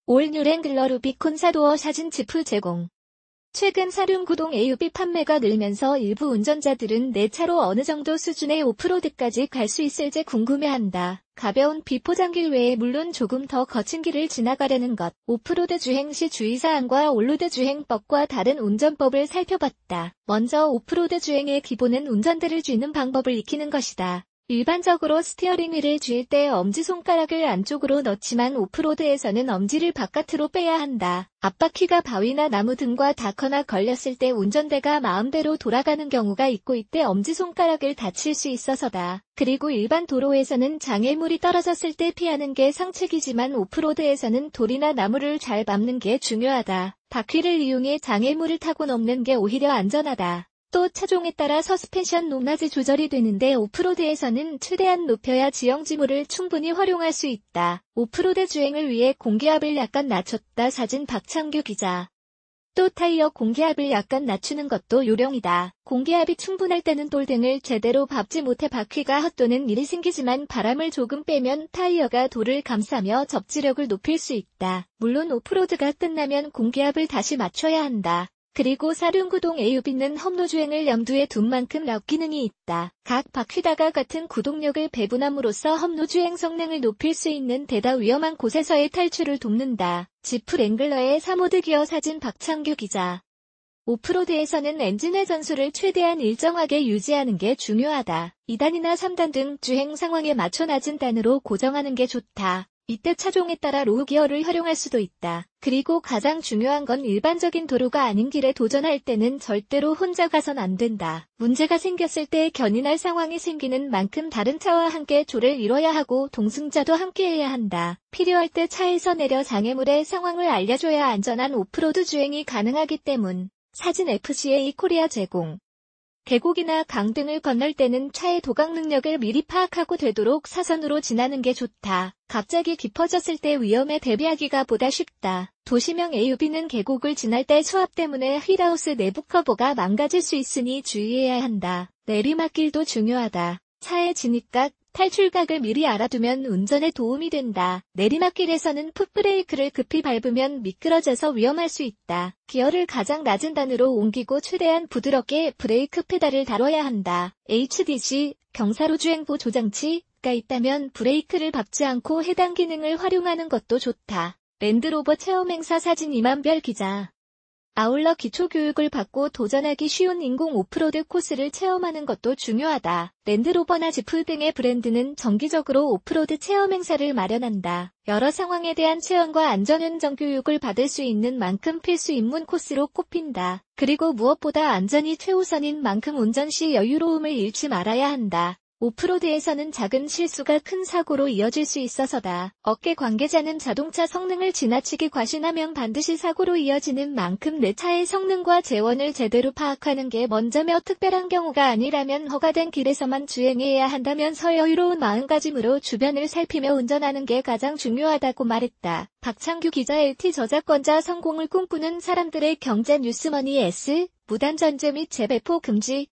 올뉴 랭글러 루비콘 4도어 사진 지프 제공. 최근 사륜구동 AUV 판매가 늘면서 일부 운전자들은 내 차로 어느 정도 수준의 오프로드까지 갈 수 있을지 궁금해한다. 가벼운 비포장길 외에 물론 조금 더 거친 길을 지나가려는 것, 오프로드 주행 시 주의사항과 온로드 주행법과 다른 운전법을 살펴봤다. 먼저 오프로드 주행의 기본은 운전대를 쥐는 방법을 익히는 것이다. 일반적으로 스티어링 휠을 쥘 때 엄지손가락을 안쪽으로 넣지만 오프로드에서는 엄지를 바깥으로 빼야 한다. 앞바퀴가 바위나 나무 등과 닿거나 걸렸을 때 운전대가 마음대로 돌아가는 경우가 있고 이때 엄지손가락을 다칠 수 있어서다. 그리고 일반 도로에서는 장애물이 떨어졌을 때 피하는 게 상책이지만 오프로드에서는 돌이나 나무를 잘 밟는 게 중요하다. 바퀴를 이용해 장애물을 타고 넘는 게 오히려 안전하다. 또 차종에 따라 서스펜션 높낮이 조절이 되는데 오프로드에서는 최대한 높여야 지형지물을 충분히 활용할 수 있다. 오프로드 주행을 위해 공기압을 약간 낮췄다. 사진 박창규 기자. 또 타이어 공기압을 약간 낮추는 것도 요령이다. 공기압이 충분할 때는 돌등을 제대로 밟지 못해 바퀴가 헛도는 일이 생기지만 바람을 조금 빼면 타이어가 돌을 감싸며 접지력을 높일 수 있다. 물론 오프로드가 끝나면 공기압을 다시 맞춰야 한다. 그리고 사륜구동 AUV는 험로주행을 염두에 둔 만큼 락 기능이 있다. 각 바퀴다가 같은 구동력을 배분함으로써 험로주행 성능을 높일 수 있는 데다 위험한 곳에서의 탈출을 돕는다. 지프 랭글러의 3모드 기어 사진 박창규 기자. 오프로드에서는 엔진의 전수를 최대한 일정하게 유지하는 게 중요하다. 2단이나 3단 등 주행 상황에 맞춰 낮은 단으로 고정하는 게 좋다. 이때 차종에 따라 로우 기어를 활용할 수도 있다. 그리고 가장 중요한 건 일반적인 도로가 아닌 길에 도전할 때는 절대로 혼자 가선 안 된다. 문제가 생겼을 때 견인할 상황이 생기는 만큼 다른 차와 함께 조를 이뤄야 하고 동승자도 함께해야 한다. 필요할 때 차에서 내려 장애물의 상황을 알려줘야 안전한 오프로드 주행이 가능하기 때문. 사진 FCA 코리아 제공. 계곡이나 강 등을 건널 때는 차의 도각 능력을 미리 파악하고 되도록 사선으로 지나는 게 좋다. 갑자기 깊어졌을 때 위험에 대비하기가 보다 쉽다. 도시명 AUV는 계곡을 지날 때 수압 때문에 휠하우스 내부 커버가 망가질 수 있으니 주의해야 한다. 내리막길도 중요하다. 차의 진입각, 탈출각을 미리 알아두면 운전에 도움이 된다. 내리막길에서는 풋브레이크를 급히 밟으면 미끄러져서 위험할 수 있다. 기어를 가장 낮은 단으로 옮기고 최대한 부드럽게 브레이크 페달을 다뤄야 한다. HDC, 경사로 주행보 조장치가 있다면 브레이크를 밟지 않고 해당 기능을 활용하는 것도 좋다. 랜드로버 체험행사 사진 이만별 기자. 아울러 기초교육을 받고 도전하기 쉬운 인공 오프로드 코스를 체험하는 것도 중요하다. 랜드로버나 지프 등의 브랜드는 정기적으로 오프로드 체험 행사를 마련한다. 여러 상황에 대한 체험과 안전운전 교육을 받을 수 있는 만큼 필수 입문 코스로 꼽힌다. 그리고 무엇보다 안전이 최우선인 만큼 운전 시 여유로움을 잃지 말아야 한다. 오프로드에서는 작은 실수가 큰 사고로 이어질 수 있어서다. 업계 관계자는 자동차 성능을 지나치게 과신하면 반드시 사고로 이어지는 만큼 내 차의 성능과 재원을 제대로 파악하는 게 먼저며 특별한 경우가 아니라면 허가된 길에서만 주행해야 한다면서 여유로운 마음가짐으로 주변을 살피며 운전하는 게 가장 중요하다고 말했다. 박창규 기자. LT 저작권자 성공을 꿈꾸는 사람들의 경제 뉴스머니 S. 무단 전제 및 재배포 금지.